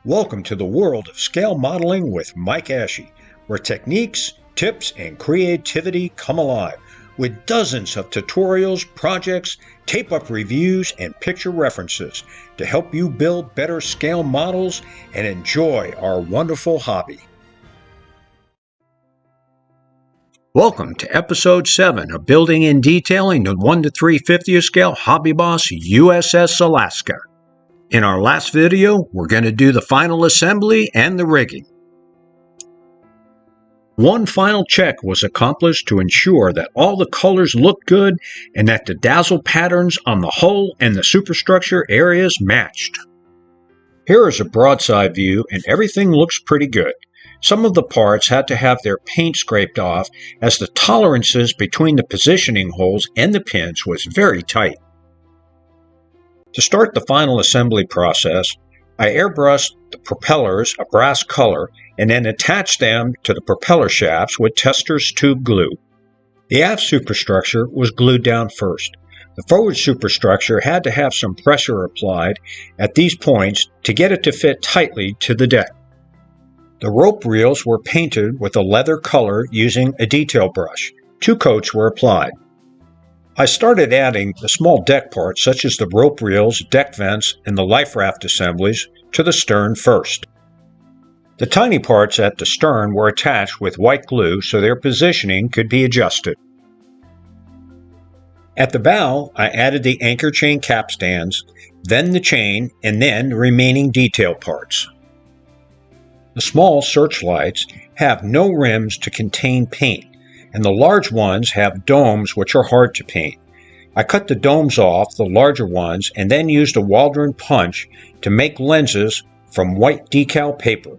Welcome to the world of scale modeling with Mike Ashe, where techniques, tips, and creativity come alive with dozens of tutorials, projects, tape-up reviews, and picture references to help you build better scale models and enjoy our wonderful hobby. Welcome to Episode 7 of Building and Detailing the 1 to 3/50th scale Hobby Boss USS Alaska. In our last video, we're going to do the final assembly and the rigging. One final check was accomplished to ensure that all the colors looked good and that the dazzle patterns on the hull and the superstructure areas matched. Here is a broadside view and everything looks pretty good. Some of the parts had to have their paint scraped off as the tolerances between the positioning holes and the pins was very tight. To start the final assembly process, I airbrushed the propellers a brass color and then attached them to the propeller shafts with Testor's tube glue. The aft superstructure was glued down first. The forward superstructure had to have some pressure applied at these points to get it to fit tightly to the deck. The rope reels were painted with a leather color using a detail brush. 2 coats were applied. I started adding the small deck parts such as the rope reels, deck vents, and the life raft assemblies to the stern first. The tiny parts at the stern were attached with white glue so their positioning could be adjusted. At the bow, I added the anchor chain capstans, then the chain, and then the remaining detail parts. The small searchlights have no rims to contain paint, and the large ones have domes which are hard to paint. I cut the domes off the larger ones and then used a Waldron punch to make lenses from white decal paper.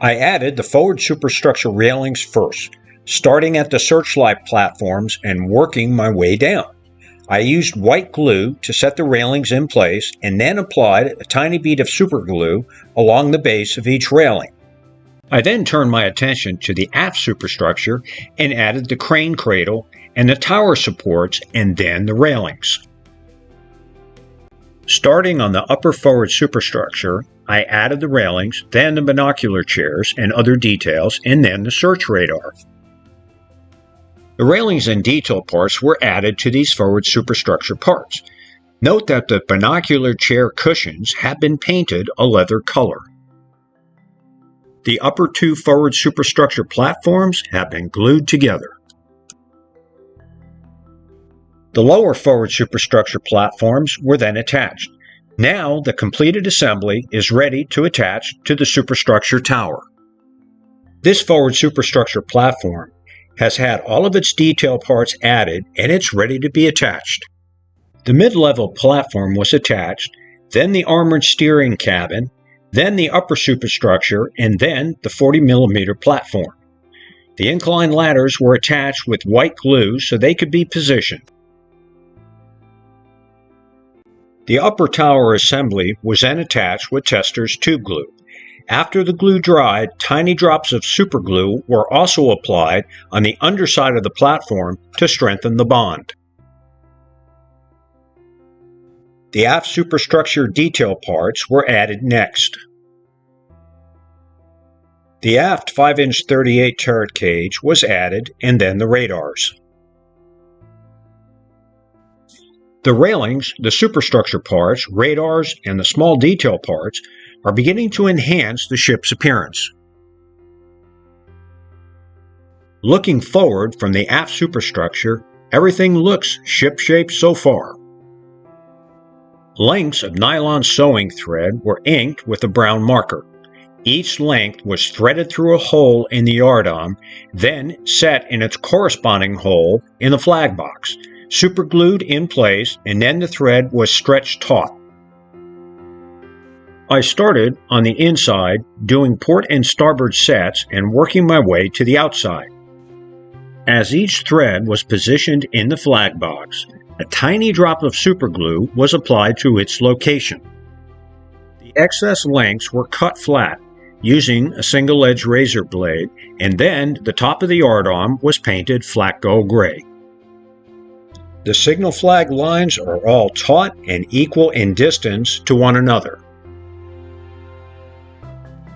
I added the forward superstructure railings first, starting at the searchlight platforms and working my way down. I used white glue to set the railings in place and then applied a tiny bead of super glue along the base of each railing. I then turned my attention to the aft superstructure and added the crane cradle and the tower supports and then the railings. Starting on the upper forward superstructure, I added the railings, then the binocular chairs and other details, and then the search radar. The railings and detail parts were added to these forward superstructure parts. Note that the binocular chair cushions have been painted a leather color. The upper 2 forward superstructure platforms have been glued together. The lower forward superstructure platforms were then attached. Now the completed assembly is ready to attach to the superstructure tower. This forward superstructure platform has had all of its detail parts added and it's ready to be attached. The mid-level platform was attached, then the armored steering cabin, then the upper superstructure, and then the 40mm platform. The incline ladders were attached with white glue so they could be positioned. The upper tower assembly was then attached with Testor's tube glue. After the glue dried, tiny drops of super glue were also applied on the underside of the platform to strengthen the bond. The aft superstructure detail parts were added next. The aft 5-inch 38 turret cage was added and then the radars. The railings, the superstructure parts, radars, and the small detail parts are beginning to enhance the ship's appearance. Looking forward from the aft superstructure, everything looks ship-shape so far. Lengths of nylon sewing thread were inked with a brown marker. Each length was threaded through a hole in the yardarm, then set in its corresponding hole in the flag box, superglued in place, and then the thread was stretched taut. I started on the inside doing port and starboard sets and working my way to the outside. As each thread was positioned in the flag box, a tiny drop of superglue was applied to its location. The excess lengths were cut flat using a single-edged razor blade, and then the top of the yardarm was painted flat gold gray. The signal flag lines are all taut and equal in distance to one another.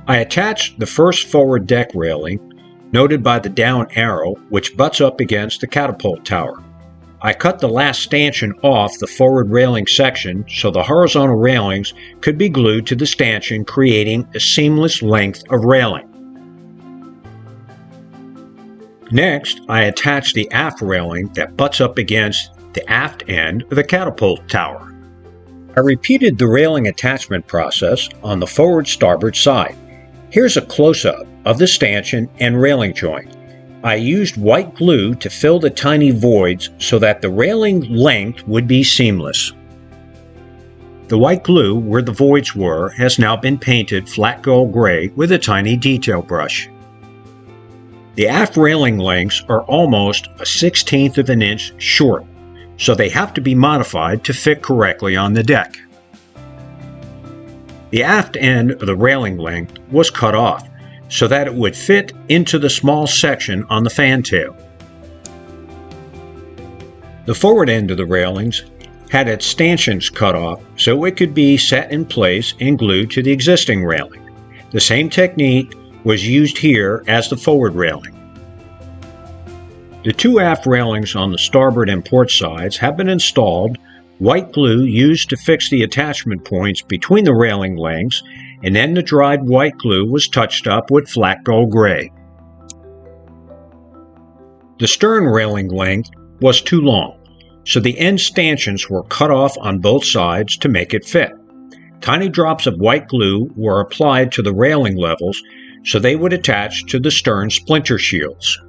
I attached the first forward deck railing, noted by the down arrow, which butts up against the catapult tower. I cut the last stanchion off the forward railing section so the horizontal railings could be glued to the stanchion, creating a seamless length of railing. Next, I attached the aft railing that butts up against the aft end of the catapult tower. I repeated the railing attachment process on the forward starboard side. Here's a close-up of the stanchion and railing joint. I used white glue to fill the tiny voids so that the railing length would be seamless. The white glue where the voids were has now been painted flat gold gray with a tiny detail brush. The aft railing lengths are almost a 1/16 of an inch short, so they have to be modified to fit correctly on the deck. The aft end of the railing length was cut off so that it would fit into the small section on the fantail. The forward end of the railings had its stanchions cut off so it could be set in place and glued to the existing railing. The same technique was used here as the forward railing. The two aft railings on the starboard and port sides have been installed. White glue used to fix the attachment points between the railing lengths, and then the dried white glue was touched up with flat gold gray. The stern railing length was too long, so the end stanchions were cut off on both sides to make it fit. Tiny drops of white glue were applied to the railing levels so they would attach to the stern splinter shields.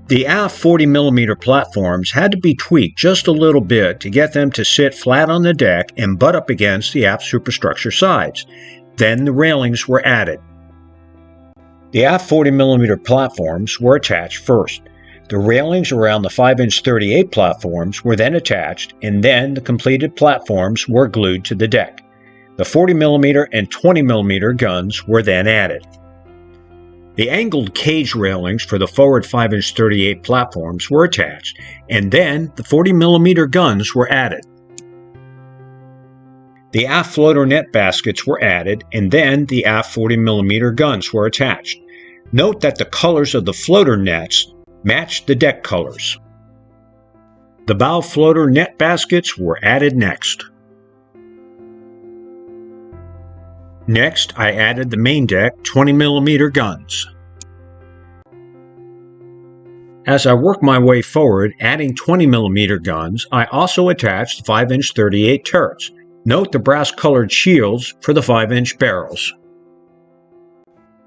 The aft 40mm platforms had to be tweaked just a little bit to get them to sit flat on the deck and butt up against the aft superstructure sides. Then the railings were added. The aft 40mm platforms were attached first. The railings around the 5-inch 38 platforms were then attached, and then the completed platforms were glued to the deck. The 40mm and 20mm guns were then added. The angled cage railings for the forward 5-inch 38 platforms were attached, and then the 40mm guns were added. The aft floater net baskets were added, and then the aft 40mm guns were attached. Note that the colors of the floater nets matched the deck colors. The bow floater net baskets were added next. Next, I added the main deck 20mm guns. As I worked my way forward, adding 20mm guns, I also attached 5-inch 38 turrets. Note the brass-colored shields for the 5-inch barrels.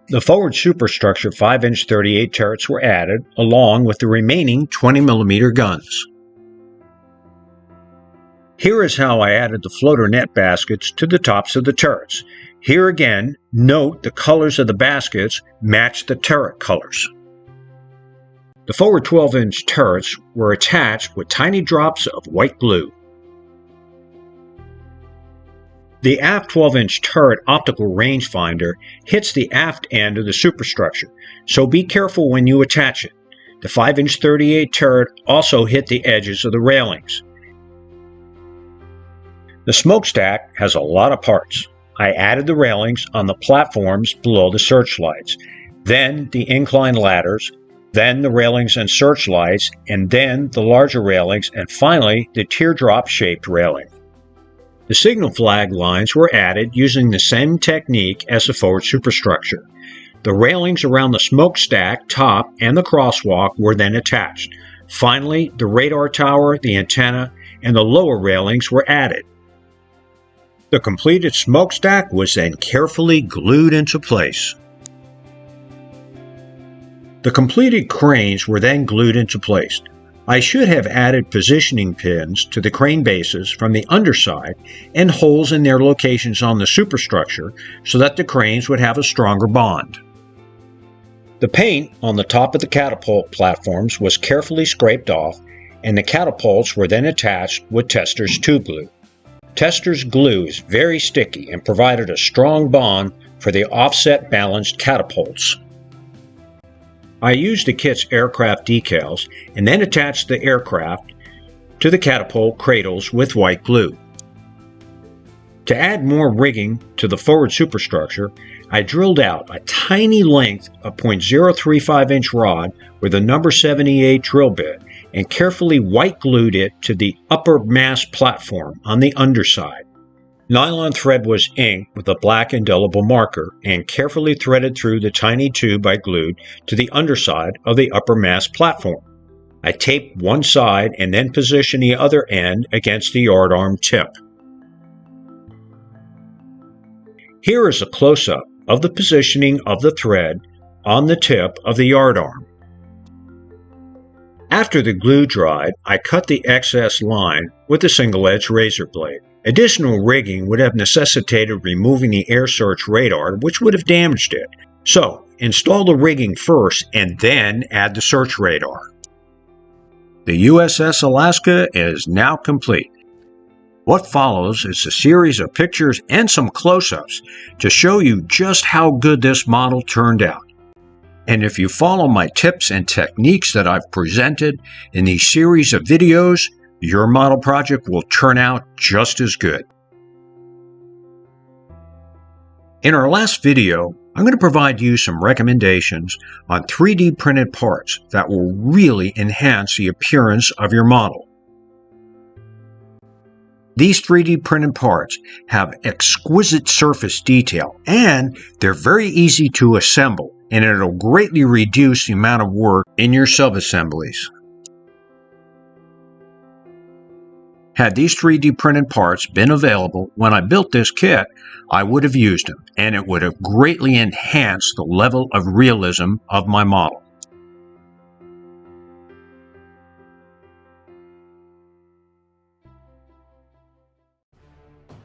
The forward superstructure 5-inch 38 turrets were added, along with the remaining 20mm guns. Here is how I added the floater net baskets to the tops of the turrets. Here again, note the colors of the baskets match the turret colors. The forward 12-inch turrets were attached with tiny drops of white glue. The aft 12-inch turret optical rangefinder hits the aft end of the superstructure, so be careful when you attach it. The 5-inch 38 turret also hit the edges of the railings. The smokestack has a lot of parts. I added the railings on the platforms below the searchlights, then the incline ladders, then the railings and searchlights, and then the larger railings, and finally the teardrop-shaped railing. The signal flag lines were added using the same technique as the forward superstructure. The railings around the smokestack top and the crosswalk were then attached. Finally, the radar tower, the antenna, and the lower railings were added. The completed smokestack was then carefully glued into place. The completed cranes were then glued into place. I should have added positioning pins to the crane bases from the underside and holes in their locations on the superstructure so that the cranes would have a stronger bond. The paint on the top of the catapult platforms was carefully scraped off, and the catapults were then attached with Testor's tube glue. Testor's glue is very sticky and provided a strong bond for the offset balanced catapults. I used the kit's aircraft decals and then attached the aircraft to the catapult cradles with white glue. To add more rigging to the forward superstructure, I drilled out a tiny length of 0.035-inch rod with a number 78 drill bit and carefully white glued it to the upper mast platform on the underside. Nylon thread was inked with a black indelible marker and carefully threaded through the tiny tube I glued to the underside of the upper mast platform. I taped one side and then positioned the other end against the yardarm tip. Here is a close-up of the positioning of the thread on the tip of the yardarm. After the glue dried, I cut the excess line with a single-edged razor blade. Additional rigging would have necessitated removing the air search radar, which would have damaged it. So, install the rigging first and then add the search radar. The USS Alaska is now complete. What follows is a series of pictures and some close-ups to show you just how good this model turned out. And if you follow my tips and techniques that I've presented in these series of videos, your model project will turn out just as good. In our last video, I'm going to provide you some recommendations on 3D printed parts that will really enhance the appearance of your model. These 3D printed parts have exquisite surface detail and they're very easy to assemble, and it'll greatly reduce the amount of work in your sub-assemblies. Had these 3D printed parts been available when I built this kit, I would have used them, and it would have greatly enhanced the level of realism of my model.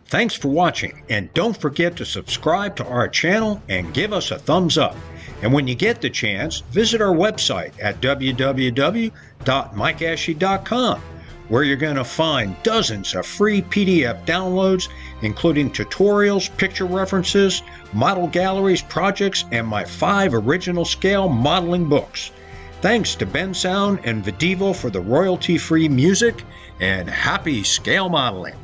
Thanks for watching, and don't forget to subscribe to our channel and give us a thumbs up. And when you get the chance, visit our website at www.mikeashley.com, where you're going to find dozens of free PDF downloads, including tutorials, picture references, model galleries, projects, and my 5 original scale modeling books. Thanks to Ben Sound and Videvo for the royalty-free music, and happy scale modeling!